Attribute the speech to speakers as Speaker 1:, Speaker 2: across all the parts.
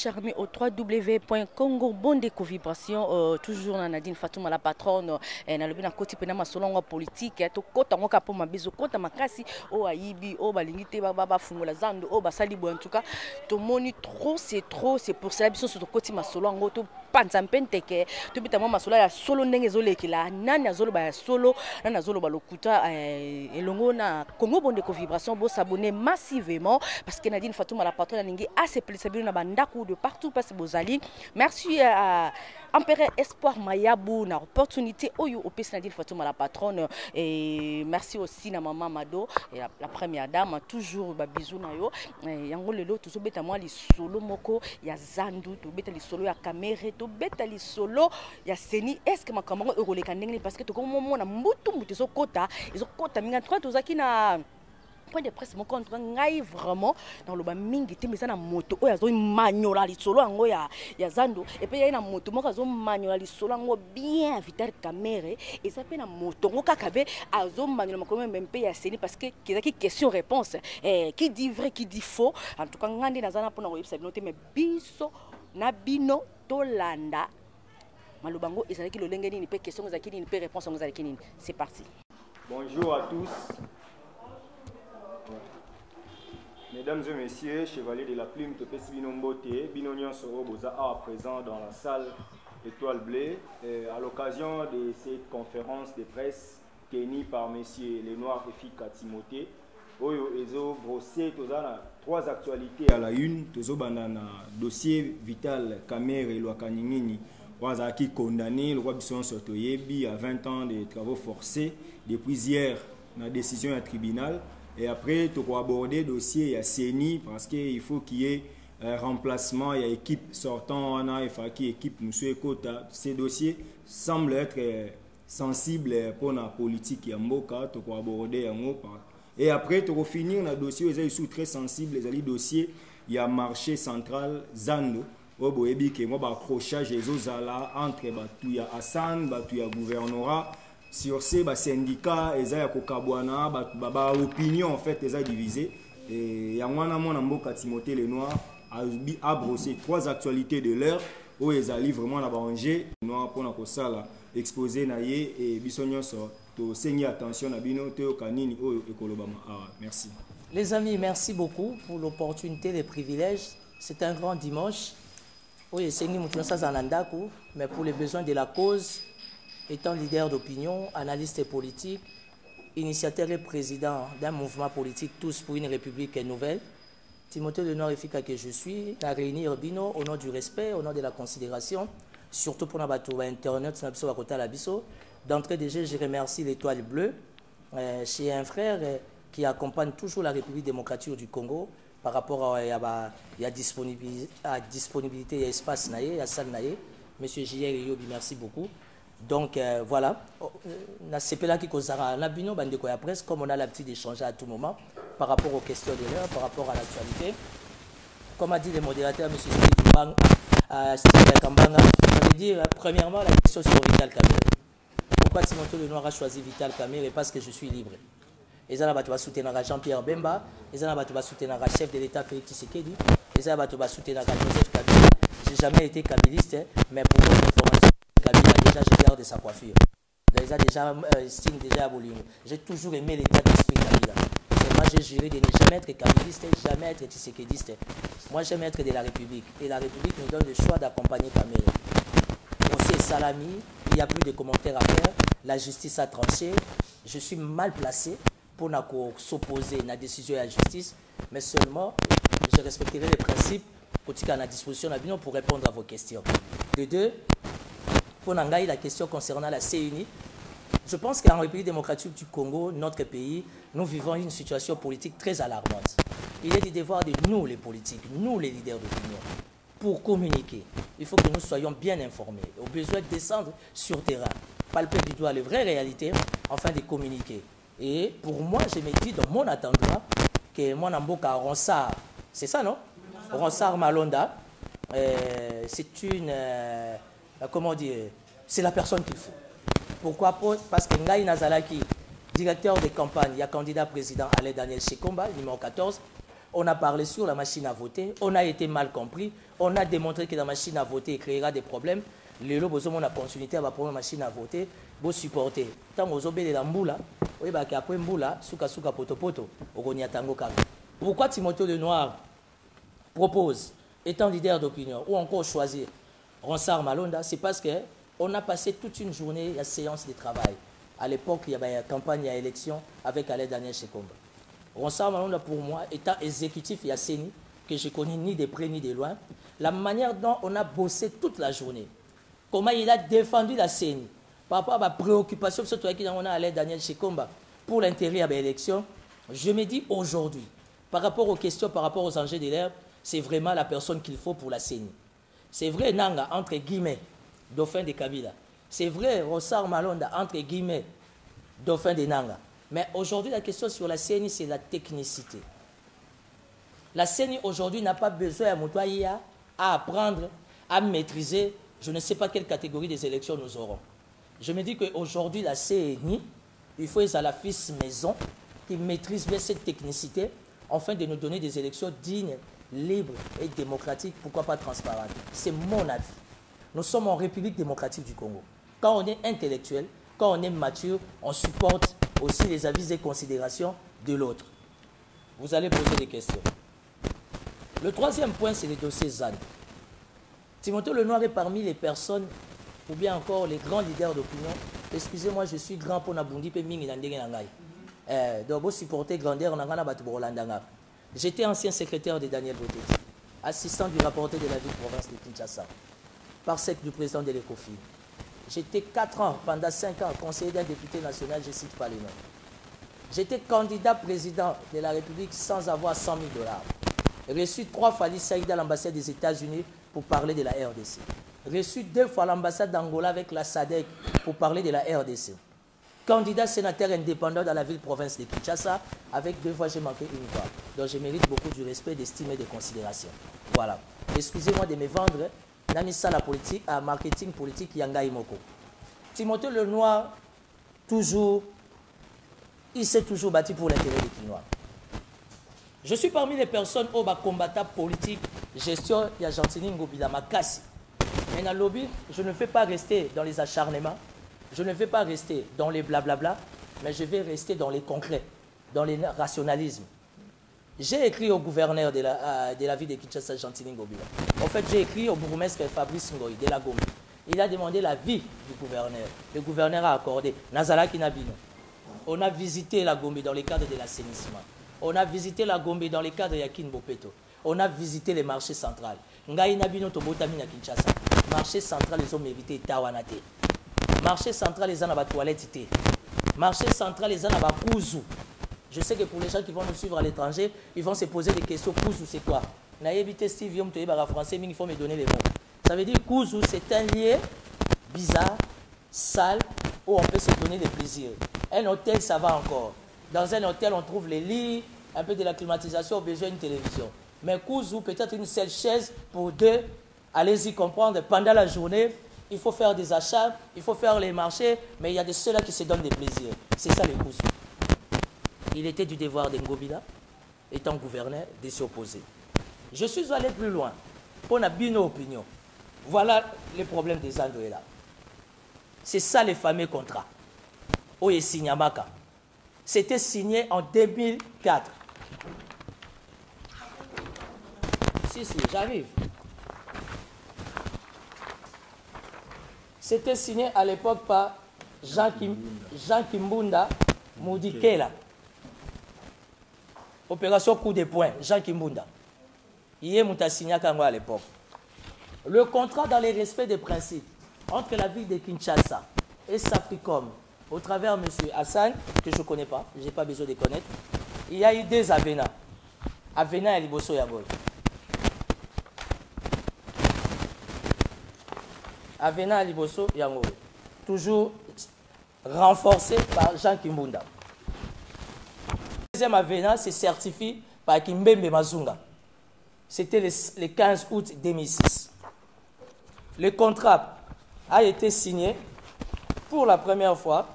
Speaker 1: télécharger au www.congobondecovibration. Toujours Nadine Fatouma la patronne. Na lobi na koti pena masolongo politique. To kota ngoka po mabizo kota makasi o aibi o balingite baba fungola zando o basali bo en tout cas. To moni trop c'est pour cela biso sur koti masolongo to panza mpenteke to bita mama masola ya solo ndenge zolekela nani azolo ba solo nani azolo ba lokuta elongo na Congo Bondecovibration bo s'abonner massivement parce que Nadine Fatouma la patronne ningi assez plaisir na bandaku de partout parce que bozali. Merci à Empereur Espoir Mayabou na opportunité oyo opesi Nadine Fatouma la patronne et merci aussi na maman Mado et la première dame toujours ba bisou na yo yango lelo to beta moi li solo moko ya zandu to beta li solo ya caméra to beta li solo ya seni est-ce que makambo ekoleka ndenge parce que to comme mona mbutu so kota minga trois to zaki na point de presse mon contre ngai vraiment dans le mingi te misa na moto oyo azo manyola li solo yango ya zando et puis ya na moto moko azo manyola li solo yango bien vital caméra et ça pe na moto ngo kaka be azo manyola makomo même pe ya seni parce que qui question réponse qui dit vrai qui dit faux en tout cas ngandi nazana pona ko yebisa binote mais biso na bino tolanda malobango ezalaki lolenge nini pe question ezalaki nini pe réponse ezalaki nini. C'est parti.
Speaker 2: Bonjour à tous. Mesdames et messieurs, chevaliers de la plume, Topesi Binombote, Binonion Soroboza à présent dans la salle Étoile Bleue à l'occasion de cette conférence de presse tenue par messieurs Lenoir et Fika Timothée. Oyo ezo brossé trois actualités à la une, tozo banana dossier Vital Kamerhe Lwakaningini wazaki condamné le roi Bisson Sotoyebi à 20 ans de travaux forcés depuis hier la décision du tribunal. Et après, tu vas aborder le dossier à CENI parce qu'il faut qu'il y ait un remplacement, il y a équipe sortant, il faut qu'il y ait équipe monsieur Kota. Ces dossiers semblent être sensibles pour la politique et Mboka, tu vas aborder en haut. Et après, tu vas finir le dossier, ils sont très sensibles, les dossiers, il y a marché central Zando. Obo ebi que moi accrochage les ozala entre Batuya Hassan, Batuya gouvernorat. Sur ces syndicats, ils ont opinion en fait, ils ont divisé. Et il y a un mboka Timothée Lenoir a brossé trois actualités de l'heure où ils allaient vraiment la banger. Noir pour la salle exposé naïe et bisognon so to saigner attention à bino teo kanini o ekolobama. Merci.
Speaker 3: Les amis, merci beaucoup pour l'opportunité, les privilèges. C'est un grand dimanche. Oui, c'est mais pour les besoins de la cause. Étant leader d'opinion, analyste politique, initiateur et président d'un mouvement politique Tous pour une République nouvelle, Timothée Lenoir et Fika que je suis, à réunir Bino au nom du respect, au nom de la considération, surtout pour notre Internet, d'entrée de jeu, je remercie l'Étoile Bleue, chez un frère qui accompagne toujours la République démocratique du Congo par rapport à la disponibilité et espace à salle naïe. Monsieur J.R. Yobi, merci beaucoup. Donc voilà, c'est là qui causera la bino bande de presse comme on a l'habitude d'échanger à tout moment par rapport aux questions de l'heure, par rapport à l'actualité. Comme a dit le modérateur, M. Steve Kambanga, je veux dire premièrement la question sur Vital Kamerhe. Pourquoi Timothée Lenoir a choisi Vital Kamerhe? Parce que je suis libre. Et ça va soutenir Jean-Pierre Bemba, et ça va soutenir le chef de l'État Félix Tshisekedi, et ça va soutenir Joseph Kabila. Je n'ai jamais été kabiliste, mais pour votre information, Kabila déjà je garde sa coiffure. Déjà signe déjà aboli. J'ai toujours aimé l'état d'esprit Kabila. Et moi j'ai juré de ne jamais être kabiliste, jamais être tshisekediste. Moi j'aime être de la République. Et la République nous donne le choix d'accompagner Kamerhe. Procès Salami, il n'y a plus de commentaires à faire. La justice a tranché. Je suis mal placé pour s'opposer à la décision de la justice. Mais seulement, je respecterai les principes à la disposition pour répondre à vos questions. De deux, pour Nangaï, la question concernant la CENI, je pense qu'en République démocratique du Congo, notre pays, nous vivons une situation politique très alarmante. Il est du devoir de nous, les politiques, nous, les leaders d'opinion, pour communiquer. Il faut que nous soyons bien informés, au besoin de descendre sur terrain, palper du doigt les vraies réalités, afin de communiquer. Et pour moi, je me dis, dans mon attendant, que mon amboka Ronsard, c'est ça, non? Ronsard Malonda, c'est une... comment dire, c'est la personne qu'il faut. Pourquoi? Parce que Ngaï Nazalaki, directeur de campagne, il y a candidat président Alain Daniel Shekomba, numéro 14. On a parlé sur la machine à voter, on a été mal compris, on a démontré que la machine à voter créera des problèmes. Les lobos ont la continuité à la machine à voter, vous supporter. Tant que vous avez la mboula, vous avez après mboula, souka souka poto poto, au tango kanga. Pourquoi Timothée Lenoir propose, étant leader d'opinion, ou encore choisir Ronsard Malonda? C'est parce qu'on a passé toute une journée à séance de travail. À l'époque, il y avait une campagne à élection avec Alain Daniel Shekomba. Ronsard Malonda, pour moi, étant exécutif et CENI, que je connais ni de près ni de loin, la manière dont on a bossé toute la journée, comment il a défendu la CENI, par rapport à ma préoccupation, surtout avec Alain Daniel Shekomba, pour l'intérêt à l'élection, je me dis aujourd'hui, par rapport aux questions, par rapport aux enjeux de l'herbe, c'est vraiment la personne qu'il faut pour la CENI. C'est vrai, Nanga, entre guillemets, dauphin de Kabila. C'est vrai, Ronsard Malonda, entre guillemets, dauphin de Nanga. Mais aujourd'hui, la question sur la CENI, c'est la technicité. La CENI, aujourd'hui, n'a pas besoin à apprendre, à maîtriser, je ne sais pas quelle catégorie des élections nous aurons. Je me dis qu'aujourd'hui, la CENI, il faut à la fils maison qui maîtrise bien cette technicité, afin de nous donner des élections dignes, libres et démocratiques, pourquoi pas transparentes. C'est mon avis. Nous sommes en République démocratique du Congo. Quand on est intellectuel, quand on est mature, on supporte aussi les avis et considérations de l'autre. Vous allez poser des questions. Le troisième point, c'est les dossiers ZAN. Timothée Lenoir est parmi les personnes, ou bien encore les grands leaders d'opinion. Excusez-moi, je suis grand pour Nabundi pe mingi nandenge nangai. Donc, vous supportez grandeur, j'étais ancien secrétaire de Daniel Boteti, assistant du rapporteur de la ville-province de Kinshasa, par sec du président de l'ECOFIN. J'étais 4 ans, pendant 5 ans, conseiller d'un député national, je ne cite pas les noms. J'étais candidat président de la République sans avoir 100 000 $. Reçu 3 fois Saïda à l'ambassade des États-Unis pour parler de la RDC. Reçu 2 fois à l'ambassade d'Angola avec la SADC pour parler de la RDC. Candidat sénateur indépendant dans la ville-province de Kinshasa, avec 2 fois j'ai manqué une fois. Donc je mérite beaucoup du respect, d'estime et de considération. Voilà. Excusez-moi de me vendre. Namisa la politique, à marketing politique Yanga Imoko. Timothée Lenoir, toujours, il s'est toujours battu pour l'intérêt des Kinois. Je suis parmi les personnes au combattant politique, gestion, il y a Gentini Ngobila Makassi. Mais dans le lobby, je ne vais pas rester dans les acharnements, je ne vais pas rester dans les blablabla, mais je vais rester dans les concrets, dans les rationalismes. J'ai écrit au gouverneur de la ville de Kinshasa, Gentini Ngobila. En fait, j'ai écrit au bourgmestre Fabrice Ngoï de la Gombe. Il a demandé l'avis du gouverneur. Le gouverneur a accordé. Nazala Kinabino. On a visité la Gombe dans le cadre de l'assainissement. On a visité la Gombe dans le cadre de Yakin Bopeto. On a visité les marchés centrales. Ngaï Nabino Tobotamina Kinshasa. Marché central, ils ont mérité Tawanate. Marché central, ils ont la toilette. Marché central, ils ont la Kouzou. Je sais que pour les gens qui vont nous suivre à l'étranger, ils vont se poser des questions. Kouzou, c'est quoi? Naïbité Steve Yom Toyeba français, mais il faut me donner les mots. Ça veut dire Kouzou, c'est un lieu bizarre, sale, où on peut se donner des plaisirs. Un hôtel, ça va encore. Dans un hôtel, on trouve les lits, un peu de la climatisation, on a besoin d'une télévision. Mais Kouzou, peut-être une seule chaise pour 2. Allez-y comprendre, pendant la journée, il faut faire des achats, il faut faire les marchés, mais il y a de ceux-là qui se donnent des plaisirs. C'est ça les Kouzou. Il était du devoir d'Ngobila, étant gouverneur, de s'y opposer. Je suis allé plus loin. Pour n'a bien opinion. Voilà les problèmes des Andoïla. C'est ça les fameux contrats. Oye Signamaka. C'était signé en 2004. Si, j'arrive. C'était signé à l'époque par Jean Kimbunda Moudikela. Opération coup de poing, Jean Kimbunda. Il est signé à l'époque. Le contrat dans les respects des principes entre la ville de Kinshasa et Safricom, au travers M. Hassan, que je ne connais pas, je n'ai pas besoin de connaître, il y a eu 2 avenants. Avenant et Liboso Yaboy. Avenant et Liboso Yaboy. Toujours renforcé par Jean Kimbunda. Le deuxième avenant, c'est certifié par Kimbembe Mazunga. C'était le 15 août 2006. Le contrat a été signé pour la première fois.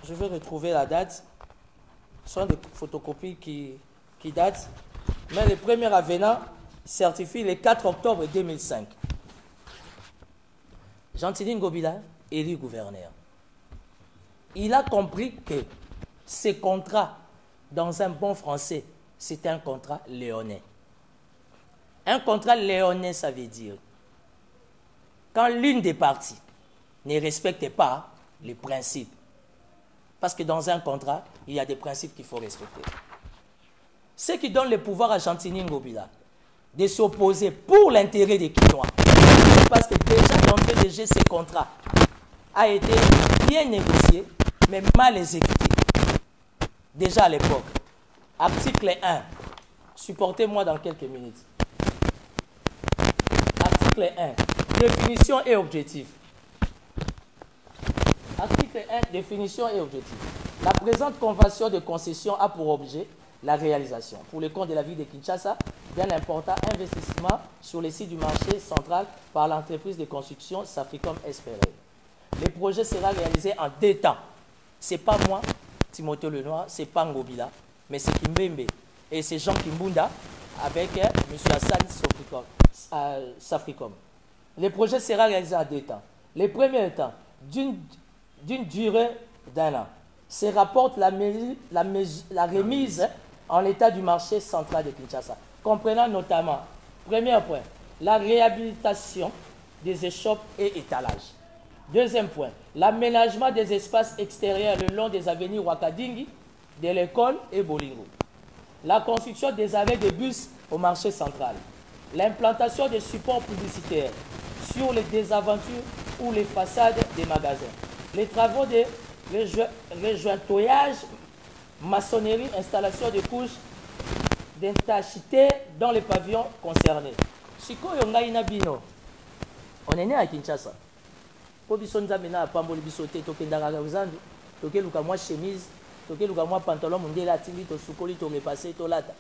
Speaker 3: Je vais retrouver la date. Ce sont des photocopies qui datent. mais le premier avenant certifie le 4 octobre 2005. Gentilly Ngobila, élu gouverneur. Il a compris que ce contrat, dans un bon français, c'est un contrat léonais. Un contrat léonais, ça veut dire quand l'une des parties ne respecte pas les principes. Parce que dans un contrat, il y a des principes qu'il faut respecter. Ce qui donne le pouvoir à Gentilly Ngobila de s'opposer pour l'intérêt des Quinois. Parce que déjà, d'entrée de jeu, ce contrat a été bien négocié, mais mal exécuté. Déjà à l'époque. Article 1. Supportez-moi dans quelques minutes. Article 1. Définition et objectif. Article 1. Définition et objectif. La présente convention de concession a pour objet la réalisation, pour le compte de la ville de Kinshasa, d'un important investissement sur les sites du marché central par l'entreprise de construction Safricom SPRL. Le projet sera réalisé en 2 temps. Ce n'est pas moi, Timothée Lenoir, ce n'est pas Ngobila, mais c'est Kimbembe. Et c'est Jean Kimbunda avec M. Hassan Safricom. Le projet sera réalisé en 2 temps. Le premier temps, d'une durée d'1 an, se rapporte la remise en l'état du marché central de Kinshasa, comprenant notamment, premier point, la réhabilitation des échoppes et étalages. Deuxième point, l'aménagement des espaces extérieurs le long des avenues Wakadingi, de l'école et Bolingo. La construction des arrêts de bus au marché central. L'implantation des supports publicitaires sur les désaventures ou les façades des magasins. Les travaux de rejointoyage, maçonnerie, installation de couches d'intachité dans les pavillons concernés. Sikoyo ngai na bino. On est né à Kinshasa. Po biso nzambe na pamboli biso te tokendaka kazandu, tokeluka mwa chemise, tokeluka mwa pantalon mondela atindi to sukoli to repasser to lata.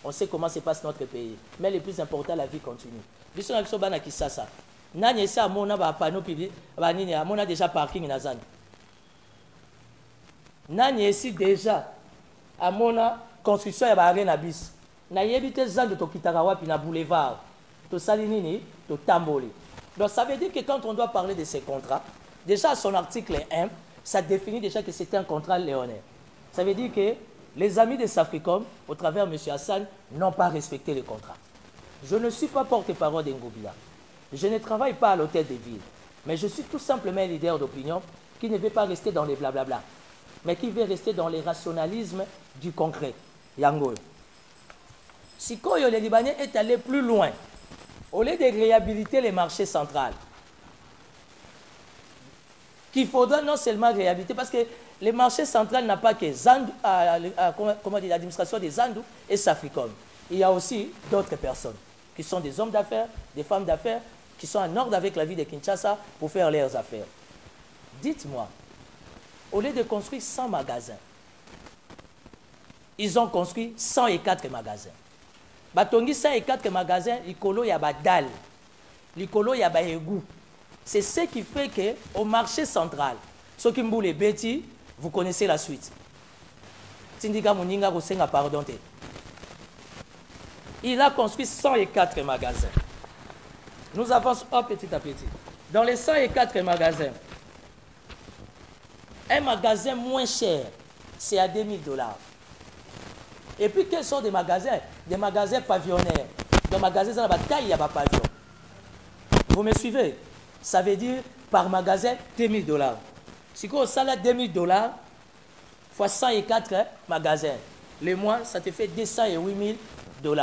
Speaker 3: On sait comment se passe notre pays. Mais le plus important, la vie continue. Biso na biso bana Kisasa. Nani esa amona ba panneau public, ba nini amona déjà parking na zande. Nani esi déjà amona construction ya ba arena bis. Na yebite zande to kitaka wapi na boulevard. To sali nini, to tamboli. Donc ça veut dire que quand on doit parler de ces contrats, déjà son article 1, ça définit déjà que c'est un contrat léonais. Ça veut dire que les amis de Safricom, au travers de M. Hassan, n'ont pas respecté le contrat. Je ne suis pas porte-parole d'Ngobila. Je ne travaille pas à l'hôtel de ville. Mais je suis tout simplement un leader d'opinion qui ne veut pas rester dans les blablabla, mais qui veut rester dans les rationalismes du concret. Yango. Sikoyo, le Libanais est allé plus loin. Au lieu de réhabiliter les marchés centrales, qu'il faudra non seulement réhabiliter, parce que les marchés centrales n'a pas que Zandu, comment dire, l'administration des Zandu et Safricom. Il y a aussi d'autres personnes qui sont des hommes d'affaires, des femmes d'affaires, qui sont en ordre avec la vie de Kinshasa pour faire leurs affaires. Dites-moi, au lieu de construire 100 magasins, ils ont construit 104 magasins. Batongi 104 magasins, l'icolo y a badal, l'icolo y a baégou. C'est ce qui fait qu'au marché central, ceux qui m'boulent les bêtis, vous connaissez la suite. Tindika Mouninga Rosenga pardon. Il a construit 104 magasins. Nous avançons petit à petit. Dans les 104 magasins, un magasin moins cher, c'est à $2000. Et puis, quels sont des magasins? Des magasins pavillonnaires. Des magasins dans la taille, il y a pas pavillon. Vous me suivez? Ça veut dire, par magasin, $2000. Si on a $2000, fois 104 magasins, le mois, ça te fait $208 000.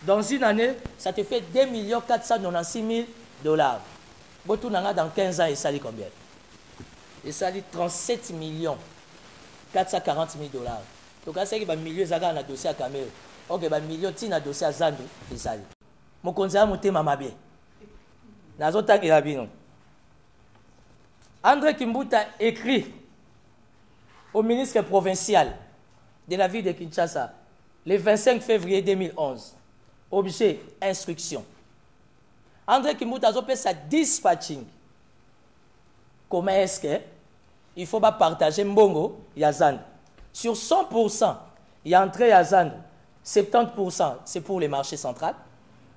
Speaker 3: Dans une année, ça te fait $2 496 000. Botounanga, dans 15 ans, il s'allie combien? Il s'allie $37 440 000. Donc, c'est que milieu zaga na dossier à Cameroun. Ok, milieu tina dossier à Zandu, il s'allie. Mon conseiller monté mamabe. Nazota Kirabino. André Kimbuta écrit au ministre provincial de la ville de Kinshasa le 25 février 2011. Objet, instruction. André Kimbuta a fait sa dispatching. Comment est-ce qu'il faut partager Mbongo Yazan? Sur 100%, il y a entré Yazan 70% c'est pour les marchés centraux,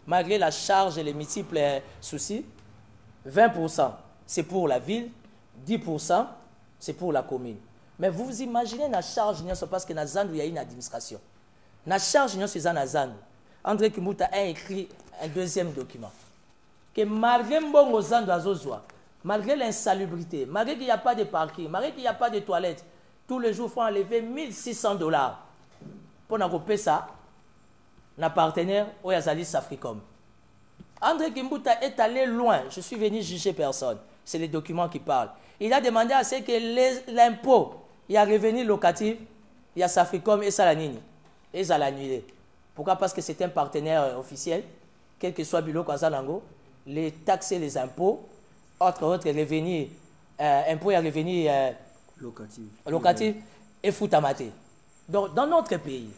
Speaker 3: malgré la charge et les multiples soucis. 20% c'est pour la ville, 10% c'est pour la commune. Mais vous imaginez la charge, parce que dans Zandu, il y a une administration. La charge, c'est dans Zandu. André Kimbuta a écrit un deuxième document. Que malgré Mbongo Zandu Azozwa, malgré l'insalubrité, malgré qu'il n'y a pas de parking, malgré qu'il n'y a pas de toilettes, tous les jours, il faut enlever $1 600 pour n'avoir ça, nos partenaire au Yazalis Africom. André Kimbuta est allé loin. Je suis venu juger personne. C'est les documents qui parlent. Il a demandé à ce que l'impôt, il y a revenu locatif, il y a Safricom et Salanini. Et ils ont annulé. Pourquoi? Parce que c'est un partenaire officiel, quel que soit Bilo Kwazanango, les taxes et les impôts, autres revenus, impôts et revenus locatifs et Foutamate. Donc, dans notre pays,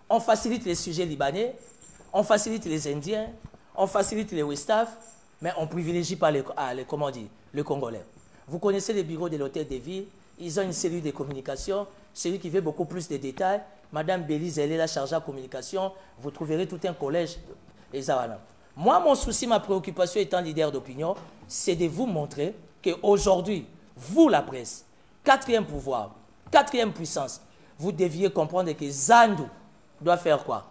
Speaker 3: on facilite les sujets libanais, on facilite les Indiens, on facilite les Westaf, mais on ne privilégie pas le Congolais. Vous connaissez les bureaux de l'hôtel de ville, ils ont une cellule de communication, celui qui veut beaucoup plus de détails. Madame Belize, elle est la chargée de communication, vous trouverez tout un collège. Moi, mon souci, ma préoccupation étant leader d'opinion, c'est de vous montrer qu'aujourd'hui, vous, la presse, quatrième pouvoir, quatrième puissance, vous deviez comprendre que Zandu doit faire quoi?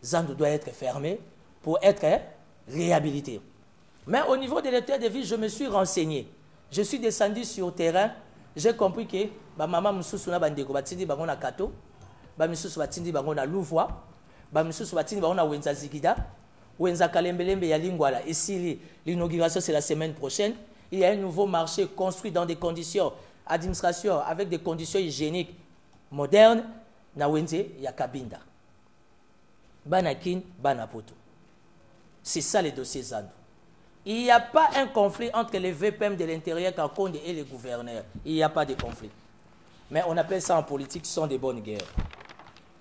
Speaker 3: Zandu doit être fermé pour être réhabilité. Mais au niveau de l'hôtel de ville, je me suis renseigné. Je suis descendu sur le terrain. J'ai compris que maman Moussoussou na bandeko batindi bango na Kato, Moussoussou batindi bango na Louvois, Moussoussou batindi bango na Wenza Zigida, Wenza Kalembelembe ya Lingwala. Ici, l'inauguration c'est la semaine prochaine. Il y a un nouveau marché construit dans des conditions administration avec des conditions hygiéniques modernes. Na Wenze ya Kabinda. Banakin, Banapoto. C'est ça les dossiers Zandu. Il n'y a pas un conflit entre les VPM de l'intérieur Kakonde et les gouverneurs. Il n'y a pas de conflit. Mais on appelle ça en politique, ce sont des bonnes guerres.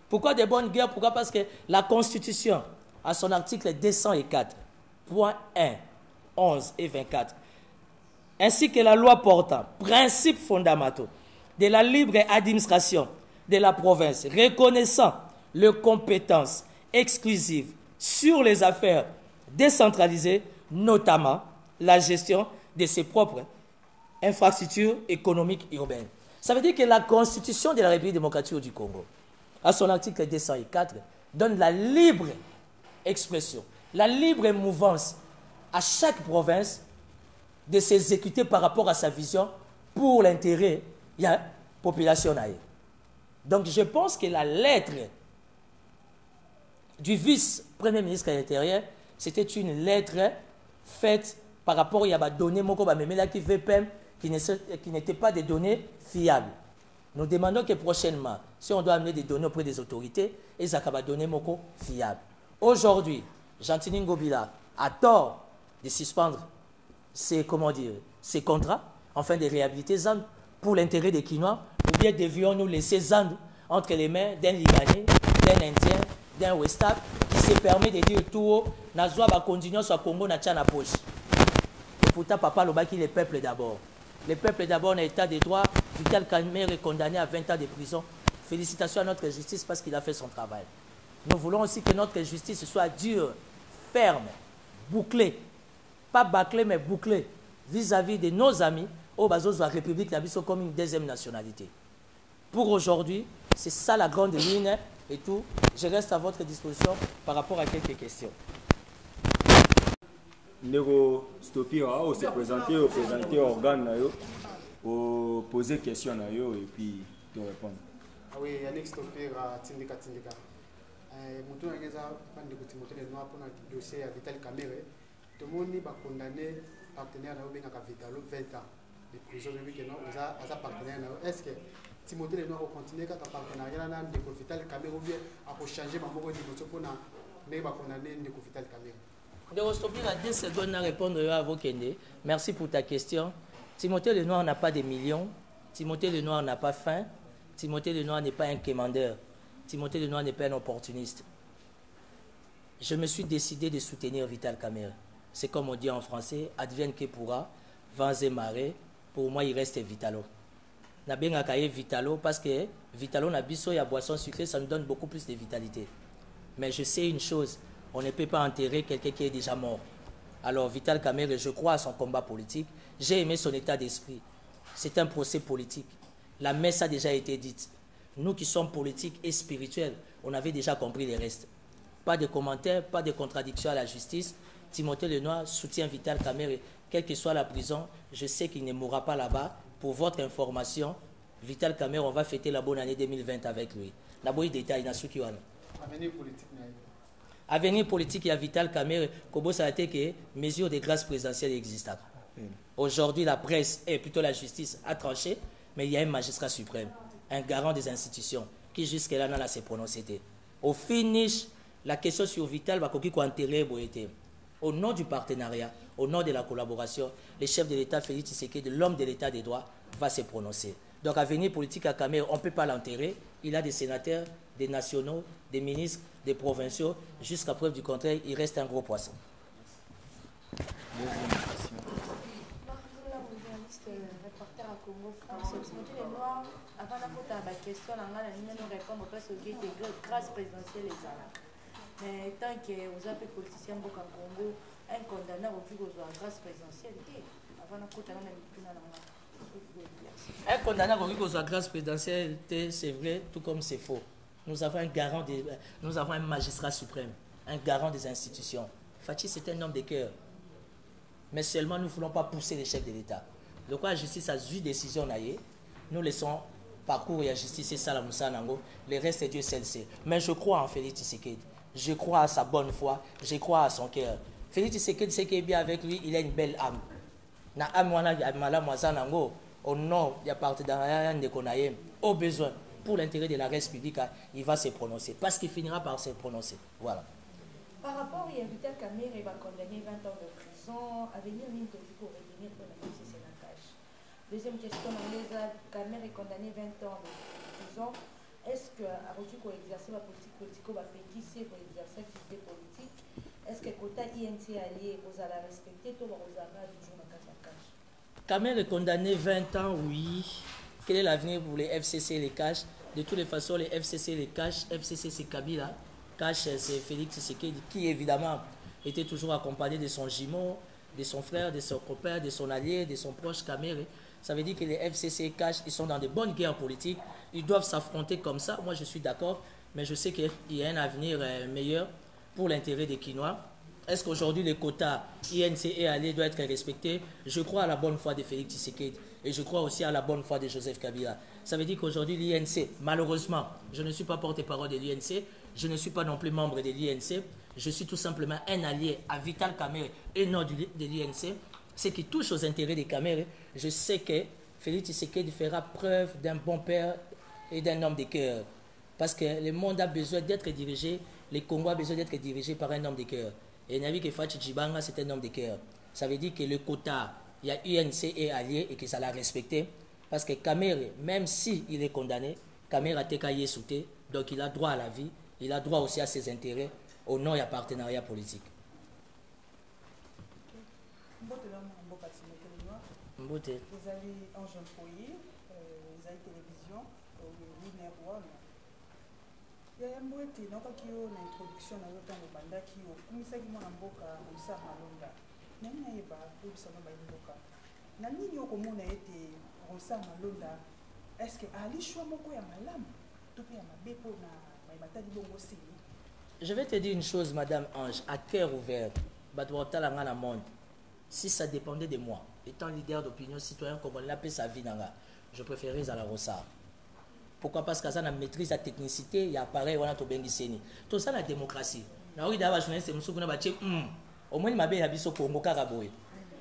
Speaker 3: Pourquoi des bonnes guerres? Pourquoi? Parce que la Constitution, à son article 204, point 1, 11 et 24, ainsi que la loi portant principes fondamentaux de la libre administration de la province, reconnaissant leurs compétences exclusives sur les affaires décentralisées, notamment la gestion de ses propres infrastructures économiques urbaines. Ça veut dire que la Constitution de la République démocratique du Congo, à son article 204, donne la libre expression, la libre mouvance à chaque province de s'exécuter par rapport à sa vision pour l'intérêt de la population. Donc je pense que la lettre du vice-premier ministre de l'Intérieur, c'était une lettre faite par rapport à des données qui n'étaient pas des données fiables. Nous demandons que prochainement, si on doit amener des données auprès des autorités, et ça va donner moko fiable. Aujourd'hui, Gentini Ngobila a tort de suspendre ces contrats, afin de réhabiliter Zandu pour l'intérêt des Kinois, ou bien devions-nous laisser Zandu entre les mains d'un Libanais, d'un Indien, d'un Westaf, qui se permet de dire tout haut, Nazwa va continuer sur Congo na tchana poche. Et pourtant, papa Lobaki, les peuples d'abord. Les peuples d'abord, en état de droit, Vital Kamerhe est condamné à 20 ans de prison. Félicitations à notre justice parce qu'il a fait son travail. Nous voulons aussi que notre justice soit dure, ferme, bouclée. Pas bâclée, mais bouclée vis-à-vis de nos amis au Bazos de la République d'Abysso comme une deuxième nationalité. Pour aujourd'hui, c'est ça la grande ligne et tout. Je reste à votre disposition par rapport à quelques questions.
Speaker 2: Nego Stopira, on s'est présenté organe, on poser question et puis te répondre.
Speaker 4: Ah oui, Yannick Stopira, Tindika. Mouton a déjà bandé de Timothée Lenoir pour notre dossier à Vital Kamerhe. Tout le monde va condamner partenaire à Vitalo 20 ans de prison. Vous avez partenaire. Est-ce que Timothée Lenoir va continuer à partenariat de Vital Kamerhe ou bien à changer ma mot de Timothée pour condamner de Vital Kamerhe?
Speaker 3: De Rostopir à 2 secondes à répondre à vos questions. Merci pour ta question. Timothée Lenoir n'a pas de millions. Timothée Lenoir n'a pas faim. Timothée Lenoir n'est pas un commandeur. Timothée Lenoir n'est pas un opportuniste. Je me suis décidé de soutenir Vital Kamerhe. C'est comme on dit en français, advienne que pourra, vents et marées, pour moi il reste Vitalo. Na benga kaye Vitalo parce que Vitalo na biso ya boisson sucrée, ça nous donne beaucoup plus de vitalité. Mais je sais une chose, on ne peut pas enterrer quelqu'un qui est déjà mort. Alors Vital Kamerhe, je crois à son combat politique. J'ai aimé son état d'esprit. C'est un procès politique. La messe a déjà été dite. Nous qui sommes politiques et spirituels, on avait déjà compris les restes. Pas de commentaires, pas de contradictions à la justice. Timothée Lenoir soutient Vital Kamerhe, quelle que soit la prison. Je sais qu'il ne mourra pas là-bas. Pour votre information, Vital Kamerhe, on va fêter la bonne année 2020 avec lui. La bonne détail, na Sukiwana.
Speaker 4: Avenir politique.
Speaker 3: Avenir politique, il y a Vital Kamerhe, Kobo ça a été que mesure de grâce présidentielle existante. Aujourd'hui, la presse et plutôt la justice a tranché, mais il y a un magistrat suprême, un garant des institutions, qui jusque-là n'a s'est prononcé. Au finish, la question sur Vital va enterrer Boété. Au nom du partenariat, au nom de la collaboration, le chef de l'État, Félix Tshisekedi, l'homme de l'État des droits, va se prononcer. Donc, avenir politique à Kamerhe, on ne peut pas l'enterrer. Il a des sénateurs, des nationaux, des ministres, des provinciaux. Jusqu'à preuve du contraire, il reste un gros poisson.
Speaker 2: Deuxième question.
Speaker 5: Reporter à Congo France. Timothée Lenoir, avant la question, on a répondre parce que des grâces présidentielles les mais tant que vous avez politicien au Congo, un condamné au plus de grâce présidentielle, avant la côte,
Speaker 3: un condamné à la grâce présidentielle, c'est vrai, tout comme c'est faux. Nous avons nous avons un magistrat suprême, un garant des institutions. Fachi, c'est un homme de cœur. Mais seulement, nous ne voulons pas pousser les chefs de l'État. Donc, la justice a eu décision, nous laissons parcours et la justice, c'est ça la Moussa Nango. Le reste, Dieu seul sait. Mais je crois en Félix Tshisekedi. Je crois à sa bonne foi. Je crois à son cœur. Félix Tshisekedi, ce qui est bien avec lui, il a une belle âme. Na âme, au nom de partenariat de Konaïm, au besoin, pour l'intérêt de la res publique, il va se prononcer. Parce qu'il finira par se prononcer. Voilà.
Speaker 5: Par rapport à Vital Kamerhe, il va condamner 20 ans de prison. Avenir pour revenir pour la justice et la cache. Deuxième question, Kamerhe est condamné 20 ans de prison. Est-ce que Arotiko a exercé la politique politique va pétisser pour exercer l'activité politique? Est-ce que quota INC allié vous allez respecter tout vous allez toujours dans la cache?
Speaker 3: Kamerhe est condamné 20 ans, oui. Quel est l'avenir pour les FCC et les caches? De toutes les façons, les FCC et les caches, FCC c'est Kabila, cache c'est Félix Tshisekedi, qui évidemment était toujours accompagné de son jumeau, de son frère, de son copain, de son allié, de son proche Kamerhe. Ça veut dire que les FCC et cache, ils sont dans de bonnes guerres politiques. Ils doivent s'affronter comme ça. Moi, je suis d'accord, mais je sais qu'il y a un avenir meilleur pour l'intérêt des Quinois. Est-ce qu'aujourd'hui, les quotas INC et alliés doivent être respectés? Je crois à la bonne foi de Félix Tshisekedi et je crois aussi à la bonne foi de Joseph Kabila. Ça veut dire qu'aujourd'hui, l'INC, malheureusement, je ne suis pas porte-parole de l'INC, je ne suis pas non plus membre de l'INC, je suis tout simplement un allié à Vital Kamerhe et non de l'INC. Ce qui touche aux intérêts des Kamerhe, je sais que Félix Tshisekedi fera preuve d'un bon père et d'un homme de cœur. Parce que le monde a besoin d'être dirigé, les Congos ont besoin d'être dirigés par un homme de cœur. Et Navi Kefachi Djibanga, c'est un homme de cœur. Ça veut dire que le quota, il y a UNC et alliés et que ça l'a respecté. Parce que Kamerhe, même s'il est condamné, Kamerhe a été souté, donc il a droit à la vie, il a droit aussi à ses intérêts, au nom et partenariat politique.
Speaker 6: Mbote. Vous allez en jeune foyer, vous avez télévision, linéaire one. Il y a un mot qui est dans l'introduction dans le temps de Banda qui est au Kumisaki Mboka, au Samalonda. Nani na yeba, tout ça dans Mboka. Nani yoko mona été au Samalonda. Est-ce que Ali choix moko ya malam, tout ya mabepo na maibata di bongo si.
Speaker 3: Je vais te dire une chose, Madame Ange, à cœur ouvert, Badouatala na monde. Si ça dépendait de moi, étant leader d'opinion citoyen congolais, la paix sa vie, je préférerais à la Rossard. Pourquoi? Parce que ça maîtrise la technicité, il y a pareil, on a tout bien gisé. Tout ça, la démocratie. Au moins, il m'a bien habillé au Congo Karaboé.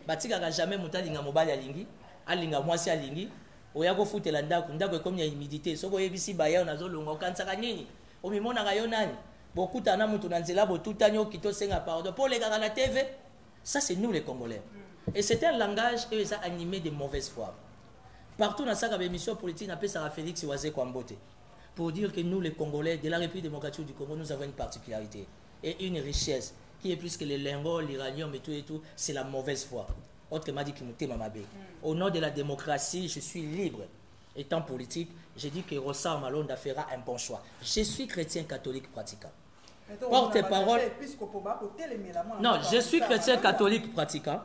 Speaker 3: Batika n'a jamais monté à l'Inga Lingi, à l'Inga Moisi à Lingi, au Yago Foot et Landa, comme il y a humidité. So, vous avez ici, Baya, on a zolo, on a Kansakanini, au Mimon à Rayonani. Beaucoup d'années, on a zéla, tout l'année, qui te sing à pardon. Pour les gars à la TV, ça, c'est nous les Congolais. Et c'est un langage et ça animé de mauvaise foi. Partout dans sa émission politique, on appelle ça Félix Oazé Kwambote. Pour dire que nous, les Congolais, de la République démocratique du Congo, nous avons une particularité et une richesse qui est plus que les lingots, l'iranium et tout, c'est la mauvaise foi. Autrement dit, au nom de la démocratie, je suis libre. Étant politique, j'ai dit que Rossard Malonda fera un bon choix. Je suis chrétien catholique pratiquant. Porte-parole. Non, je suis chrétien catholique pratiquant.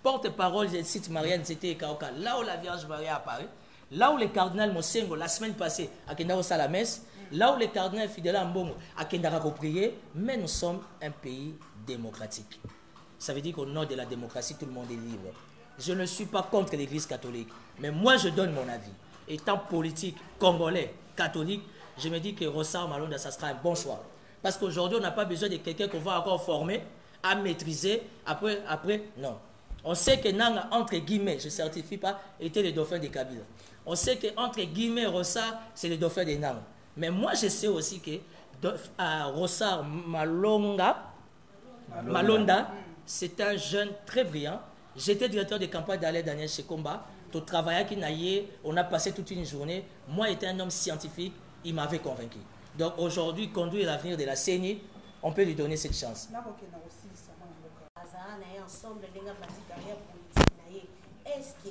Speaker 3: Porte-parole, je cite Marianne Zété Kaoka, là où la Vierge Marie apparaît, là où le cardinal Mosengo, la semaine passée, à Kendaro à la messe, là où le cardinal Fidèle Mbongo, à Kendara prier, mais nous sommes un pays démocratique. Ça veut dire qu'au nom de la démocratie, tout le monde est libre. Je ne suis pas contre l'église catholique, mais moi je donne mon avis. Étant politique, congolais, catholique, je me dis que Rossard Malonda, ça sera un bon choix. Parce qu'aujourd'hui, on n'a pas besoin de quelqu'un qu'on va encore former, à maîtriser. Après, non. On sait que Nanga, entre guillemets, je ne certifie pas, était le dauphin de Kabila. On sait que entre guillemets, Rossard, c'est le dauphin de Nanga. Mais moi, je sais aussi que Rossard Malonda, c'est un jeune très brillant. J'étais directeur de campagne d'Alain Daniel Chekomba. Tout travail qui naillait, on a passé toute une journée. Moi, j'étais un homme scientifique, il m'avait convaincu. Donc aujourd'hui, conduire l'avenir de la CENI, on peut lui donner cette chance.
Speaker 7: Est-ce que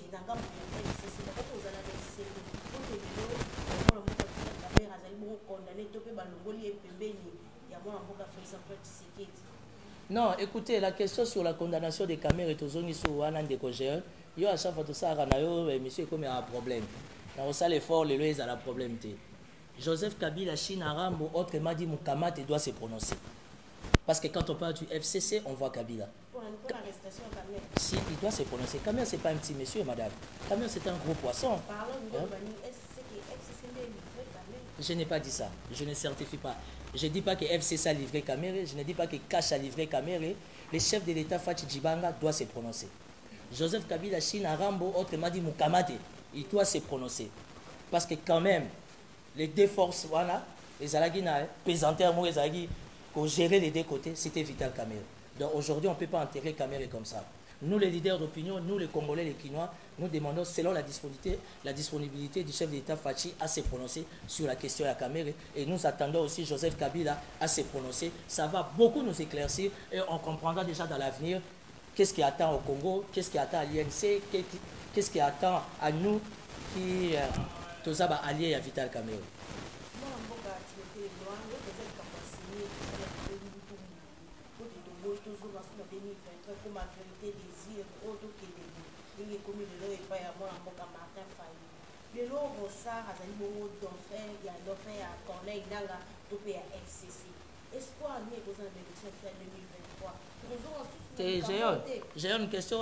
Speaker 3: non, écoutez, la question sur la condamnation des caméras est aux zones sur un an de cogère. Yo à chaque fois tout ça, monsieur comme il y a un problème. Dans ça l'effort, les lois a un problème. Joseph Kabila, Chine, Arambo, autrement dit, Moukamate doit se prononcer. Parce que quand on parle du FCC, on voit Kabila. Si, il doit se prononcer. Kabila, ce n'est pas un petit monsieur, madame. Kabila, c'est un gros poisson. Je n'ai pas dit ça. Je ne certifie pas. Je ne dis pas que FCC a livré Kamere. Je ne dis pas que Cash a livré Kamere. Le chef de l'État, Fachi Djibanga, doit se prononcer. Joseph Kabila, Chine, Arambo, autrement dit, Moukamate, il doit se prononcer. Parce que quand même, les deux forces, voilà, les Alagina, présenteurs, les Alagis, pour gérer les deux côtés, c'était Vital Kamere. Donc aujourd'hui, on ne peut pas enterrer Kamere comme ça. Nous, les leaders d'opinion, nous, les Congolais, les Quinois, nous demandons, selon la disponibilité du chef de l'État Fachi, à se prononcer sur la question de Kamere. Et nous attendons aussi Joseph Kabila à se prononcer. Ça va beaucoup nous éclaircir et on comprendra déjà dans l'avenir qu'est-ce qui attend au Congo, qu'est-ce qui attend à l'INC, qu'est-ce qui attend à nous qui sommes alliés à Vital Kamere. J'ai une question.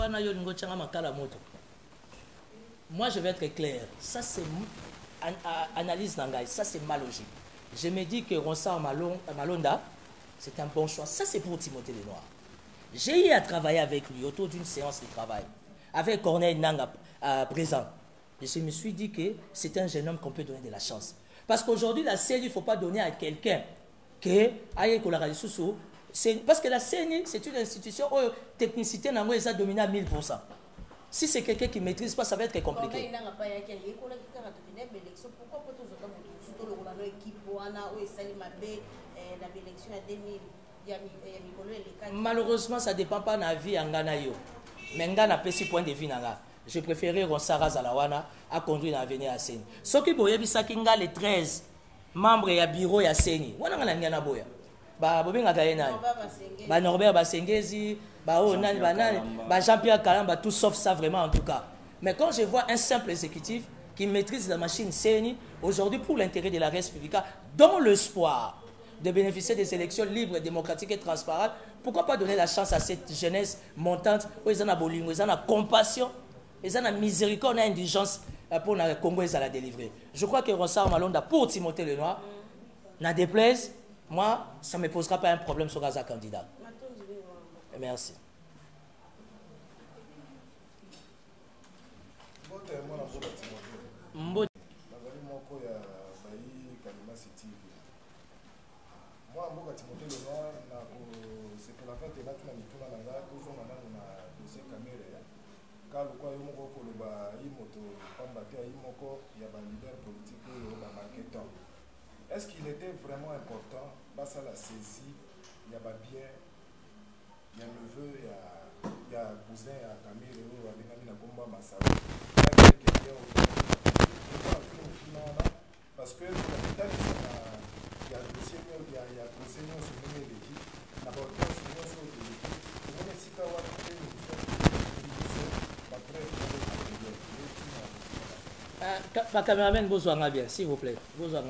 Speaker 3: Moi, je vais être clair. Ça, c'est analyse d'Angaï. Ça, c'est ma logique. Je me dis que Rossard Malonda, c'est un bon choix. Ça, c'est pour Timothée Lenoir. J'ai eu à travailler avec lui autour d'une séance de travail, avec Corneille Nanga présent. Et je me suis dit que c'est un jeune homme qu'on peut donner de la chance. Parce qu'aujourd'hui, la CENI, il ne faut pas donner à quelqu'un qui parce que la CENI, c'est une institution où la technicité n'a pas dominé à 1000%. Si c'est quelqu'un qui ne maîtrise pas, ça va être compliqué. Malheureusement, ça ne dépend pas de la vie en Ghana. Mais en Ghana, pas si point de vue. Je préférais Ronsara Zalawana à conduire l'avenir à Seni. Ce qui est les 13 membres du bureau de Seni. Bah Norbert Basengezi, Jean-Pierre Kalamba, tout sauf ça vraiment en tout cas. Mais quand je vois un simple exécutif qui maîtrise la machine CENI, aujourd'hui pour l'intérêt de la République, dans l'espoir de bénéficier des élections libres, démocratiques et transparentes, pourquoi pas donner la chance à cette jeunesse montante où ils ont la bolingo, ils ont la compassion, ils ont la miséricorde, ils ont l'indigence pour le Congo, ils ont la délivrer. Je crois que Rossard Malonda, pour Timothée Lenoir, n'a déplaise, moi, ça ne me posera pas un problème sur Gaza candidat. Merci.
Speaker 8: Moi, Timothée Lenoir, c'est pour la fin de la dossier caméra. Car le quoi, il y a un leader politique qui a. Est-ce qu'il était vraiment important, parce à la saisie, il y a bien, il y a neveu, il y a cousin, il y a caméra, il y a des combat Massaou. Parce que la il y a dossier, il y a conseil, c'est même élégi. D'abord, quand c'est bien ça, on est si t'as fait une
Speaker 3: histoire, ma caméraman, bonsoir bien, s'il vous plaît. Bonsoir.